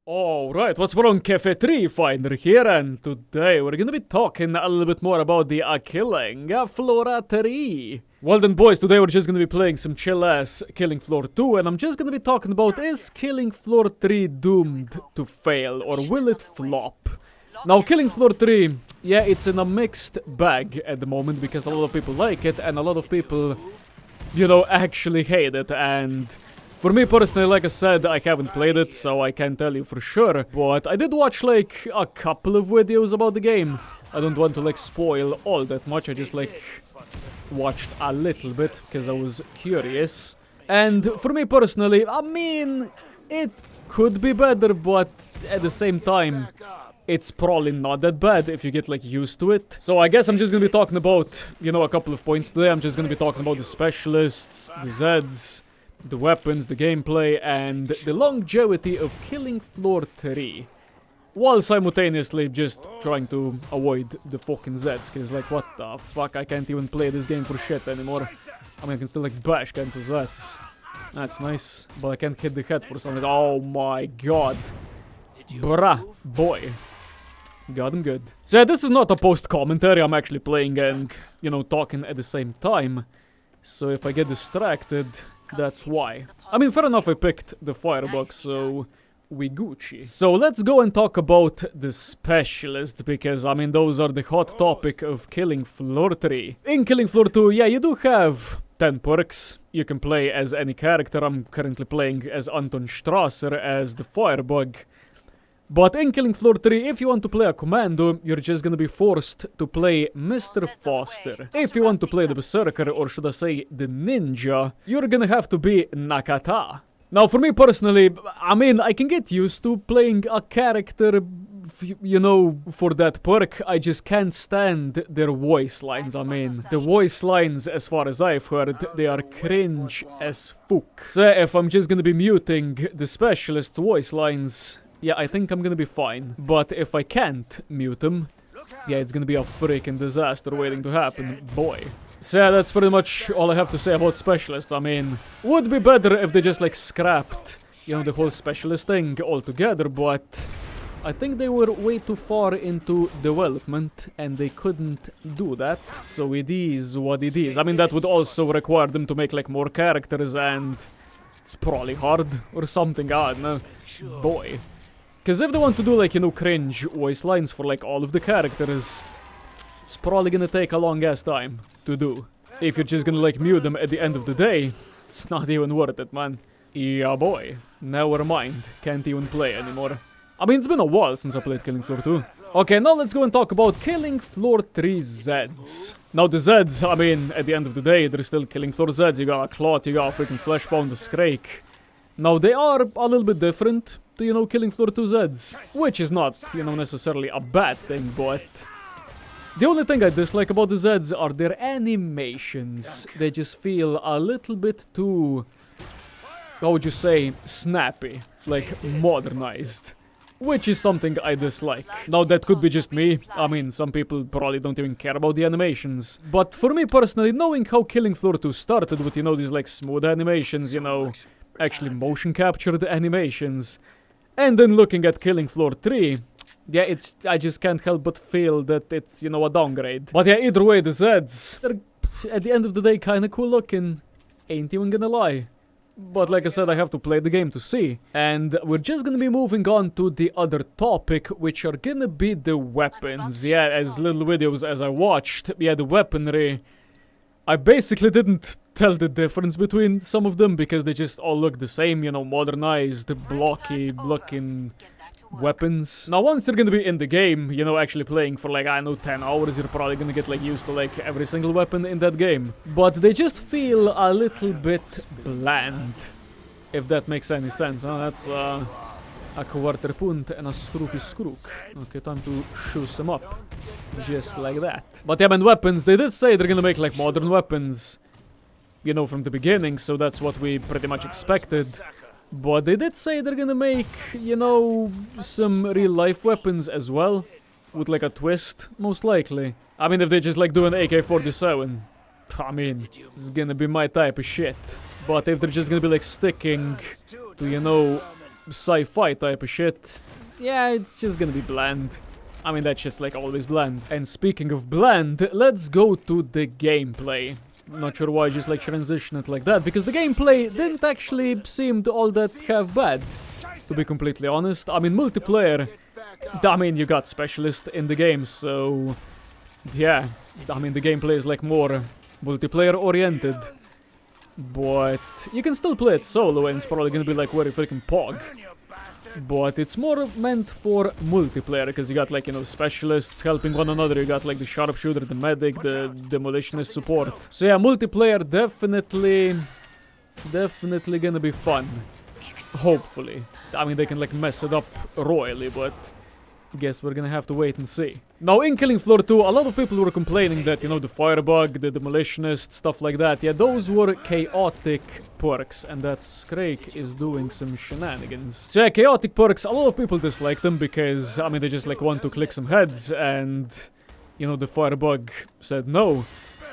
Alright, what's wrong? Cafe 3 Finder here, and today we're gonna be talking a little bit more about the Killing Floor 3. Well then boys, today we're just gonna be playing some chill-ass Killing Floor 2, and I'm just gonna be talking about, is Killing Floor 3 doomed to fail, or will it flop? Now, Killing Floor 3, yeah, it's in a mixed bag at the moment, because a lot of people like it, and a lot of people, you know, actually hate it, and... for me personally, like I said, I haven't played it, so I can't tell you for sure, but I did watch, like, a couple of videos about the game. I don't want to, like, spoil all that much, I just, like, watched a little bit, because I was curious. And for me personally, I mean, it could be better, but at the same time, it's probably not that bad if you get, like, used to it. So I guess I'm just gonna be talking about, you know, a couple of points today. I'm just gonna be talking about the specialists, the Zeds, the weapons, the gameplay, and the longevity of Killing Floor 3. While simultaneously just trying to avoid the fucking Zeds, because, like, what the fuck, I can't even play this game for shit anymore. I mean, I can still, like, bash cancel Zeds. That's nice, but I can't hit the head for something. Oh my god. Bruh, boy. Got him good. So yeah, this is not a post-commentary, I'm actually playing and, you know, talking at the same time. So if I get distracted... that's why. I mean, fair enough, I picked the Firebug, so we Gucci. So let's go and talk about the specialists, because, I mean, those are the hot topic of Killing Floor 3. In Killing Floor 2, yeah, you do have 10 perks. You can play as any character. I'm currently playing as Anton Strasser as the Firebug. But in Killing Floor 3, if you want to play a commando, you're just gonna be forced to play Mr. Foster. If you want to play the Berserker, or should I say the Ninja, you're gonna have to be Nakata. Now, for me personally, I mean, I can get used to playing a character, you know, for that perk. I just can't stand their voice lines. I mean, the voice lines, as far as I've heard, they are cringe as fuck. So if I'm just gonna be muting the specialist voice lines... yeah, I think I'm gonna be fine. But if I can't mute them, yeah, it's gonna be a freaking disaster waiting to happen, boy. So yeah, that's pretty much all I have to say about specialists. I mean, would be better if they just, like, scrapped, you know, the whole specialist thing altogether, but I think they were way too far into development, and they couldn't do that, so it is what it is. I mean, that would also require them to make, like, more characters, and it's probably hard, or something, I don't know, boy. Because if they want to do, like, you know, cringe voice lines for, like, all of the characters, it's probably gonna take a long-ass time to do. If you're just gonna, like, mute them at the end of the day, it's not even worth it, man. Yeah, boy. Never mind. Can't even play anymore. I mean, it's been a while since I played Killing Floor 2. Okay, now let's go and talk about Killing Floor 3 Zeds. Now, the Zeds, I mean, at the end of the day, they're still Killing Floor Zeds. You got a Clot, you got a freaking Fleshbound, a Scrake. Now, they are a little bit different to, you know, Killing Floor 2 Zeds, which is not, you know, necessarily a bad thing, but the only thing I dislike about the Zeds are their animations. They just feel a little bit too, how would you say, snappy, like modernized, which is something I dislike. Now, that could be just me. I mean, some people probably don't even care about the animations, but for me personally, knowing how Killing Floor 2 started with, you know, these, like, smooth animations, you know, actually motion captured animations, and then looking at Killing Floor 3, yeah, it's, I just can't help but feel that it's, you know, a downgrade. But yeah, either way, the Zeds, they're, at the end of the day, kinda cool looking, ain't even gonna lie. But like I said, I have to play the game to see. And we're just gonna be moving on to the other topic, which are gonna be the weapons. Yeah, as little videos as I watched, yeah, the weaponry, I basically didn't tell the difference between some of them, because they just all look the same, you know, modernized, blocky looking weapons. Now, once you're gonna be in the game, you know, actually playing for, like, I don't know, 10 hours, you're probably gonna get, like, used to, like, every single weapon in that game. But they just feel a little bit bland, if that makes any sense, huh? That's, a quarterpunt and a scrooky skrook. Okay, time to shoot them up. Just like that. But yeah, man, weapons, they did say they're gonna make, like, modern weapons, you know, from the beginning, so that's what we pretty much expected. But they did say they're gonna make, you know, some real-life weapons as well, with, like, a twist, most likely. I mean, if they just, like, do an AK-47, I mean, it's gonna be my type of shit. But if they're just gonna be, like, sticking to, you know, sci-fi type of shit, yeah, it's just gonna be bland. I mean, that shit's like always bland. And speaking of bland, let's go to the gameplay. Not sure why I just like transition it like that, because the gameplay didn't actually seem all that half bad, to be completely honest. I mean, multiplayer, I mean, you got specialists in the game, so yeah, I mean, the gameplay is like more multiplayer oriented, but you can still play it solo and it's probably gonna be like very freaking pog. But it's more meant for multiplayer, because you got like, you know, specialists helping one another, you got like the sharpshooter, the medic, the demolitionist support. So yeah, multiplayer definitely gonna be fun. Hopefully. I mean, they can like mess it up royally, but guess we're gonna have to wait and see. Now, in Killing Floor 2, a lot of people were complaining that, you know, the firebug, the demolitionist, stuff like that, yeah, those were chaotic perks, and that Scrake is doing some shenanigans. So yeah, chaotic perks, a lot of people dislike them because, I mean, they just like want to click some heads, and, you know, the firebug said no,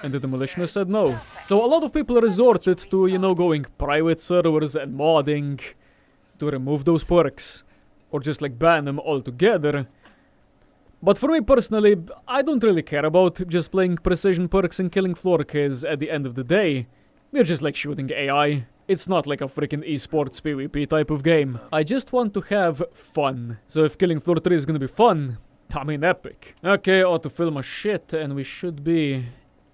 and the demolitionist said no. So a lot of people resorted to, you know, going private servers and modding to remove those perks, or just like ban them altogether. But for me personally, I don't really care about just playing precision perks in Killing Floor, because at the end of the day, we're just like shooting AI. It's not like a freaking esports PvP type of game. I just want to have fun. So if Killing Floor 3 is gonna be fun, I mean epic. Okay, autofill my shit, and we should be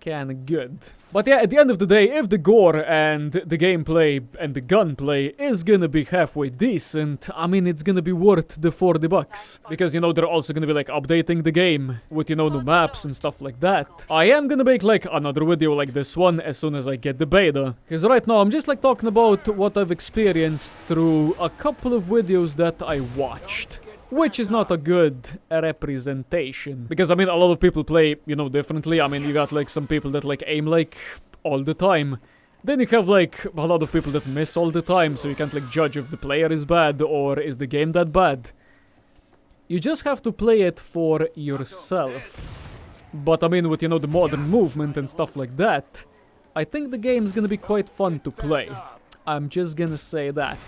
kinda good. But yeah, at the end of the day, if the gore and the gameplay and the gunplay is gonna be halfway decent, I mean, it's gonna be worth the $40. Because, you know, they're also gonna be like updating the game with, you know, new maps and stuff like that. I am gonna make like another video like this one as soon as I get the beta. Because right now I'm just like talking about what I've experienced through a couple of videos that I watched, which is not a good representation. Because, I mean, a lot of people play, you know, differently. I mean, you got, like, some people that, like, aim, like, all the time. Then you have, like, a lot of people that miss all the time, so you can't, like, judge if the player is bad or is the game that bad. You just have to play it for yourself. But, I mean, with, you know, the modern movement and stuff like that, I think the game's gonna be quite fun to play. I'm just gonna say that.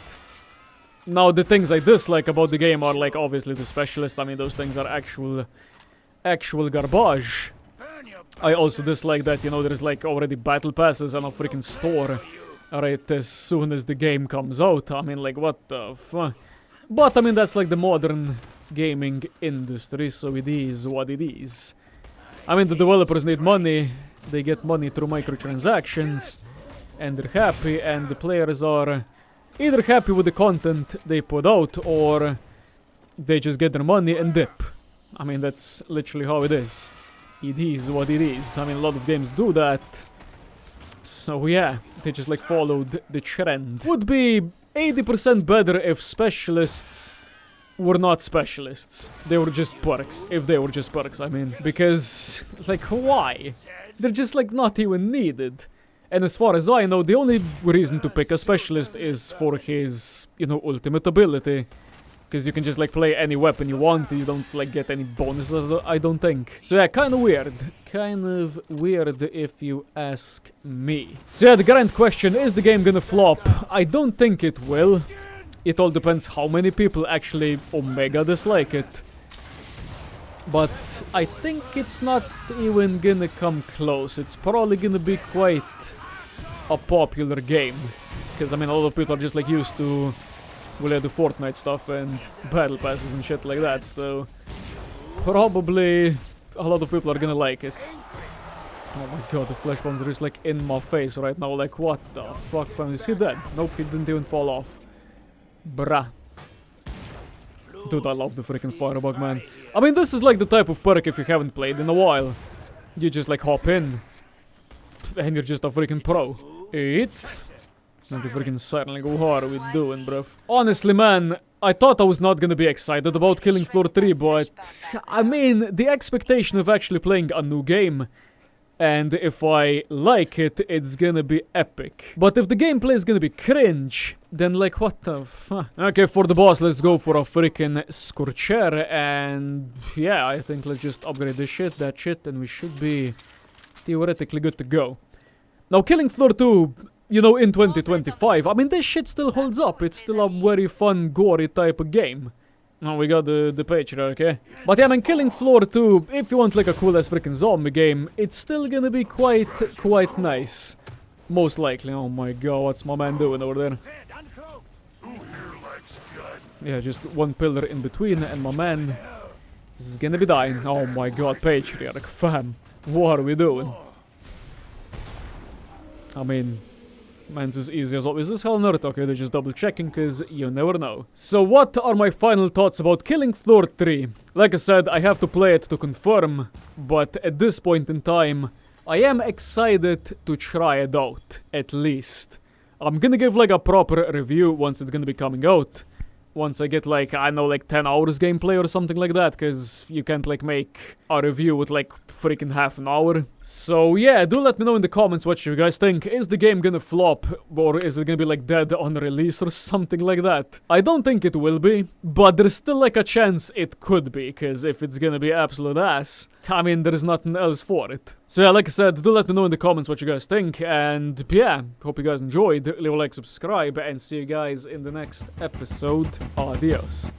Now, the things I dislike about the game are, like, obviously the specialists. I mean, those things are actual garbage. I also dislike that, you know, there's, like, already battle passes and a freaking store right as soon as the game comes out. I mean, like, what the fuck? But, I mean, that's, like, the modern gaming industry, so it is what it is. I mean, the developers need money. They get money through microtransactions, and they're happy, and the players are either happy with the content they put out, or they just get their money and dip. I mean, that's literally how it is. It is what it is. I mean, a lot of games do that. So yeah, they just like followed the trend. Would be 80% better if specialists were not specialists. They were just perks. If they were just perks, I mean. Because, like, why? They're just like not even needed. And as far as I know, the only reason to pick a specialist is for his, you know, ultimate ability. Because you can just, like, play any weapon you want, you don't, like, get any bonuses, I don't think. So yeah, kind of weird. Kind of weird if you ask me. So yeah, the grand question, is the game gonna flop? I don't think it will. It all depends how many people actually omega dislike it. But I think it's not even gonna come close. It's probably gonna be quite a popular game, because I mean, a lot of people are just like used to, well, the Fortnite stuff and battle passes and shit like that, so probably a lot of people are gonna like it. Oh my god, the flash bombs are just like in my face right now, like what the fuck, fam, is he dead? Nope, he didn't even fall off. Bruh. Dude, I love the freaking firebug, man. I mean, this is like the type of perk if you haven't played in a while. You just like hop in, and you're just a freaking pro. Eat. And the freaking siren, like, what are we doing, bruv? Honestly, man, I thought I was not gonna be excited about Killing Floor 3, but I mean, the expectation of actually playing a new game, and if I like it, it's gonna be epic. But if the gameplay is gonna be cringe, then like, what the fuck? Okay, for the boss, let's go for a freaking Scorcher, and yeah, I think let's just upgrade this shit, that shit, and we should be theoretically good to go. Now, Killing Floor 2, you know, in 2025, I mean, this shit still holds up. It's still a very fun, gory type of game. Oh, we got the page here, okay? But yeah, man, Killing Floor 2, if you want like a cool-ass freaking zombie game, it's still gonna be quite nice. Most likely. Oh my god, what's my man doing over there? Yeah, just one pillar in between, and my man is gonna be dying. Oh my god, patriarch, fam. What are we doing? I mean, man's as easy as always as hell not. Okay, they're just double checking, cause you never know. So what are my final thoughts about Killing Floor 3? Like I said, I have to play it to confirm, but at this point in time, I am excited to try it out, at least. I'm gonna give like a proper review once it's gonna be coming out. Once I get like, I know, like 10 hours gameplay or something like that, because you can't like make a review with like freaking half an hour. So yeah, do let me know in the comments what you guys think. Is the game gonna flop, or is it gonna be like dead on release or something like that? I don't think it will be, but there's still like a chance it could be, because if it's gonna be absolute ass, I mean, there's nothing else for it. So yeah, like I said, do let me know in the comments what you guys think, and yeah, hope you guys enjoyed. Leave a like, subscribe, and see you guys in the next episode. Adios.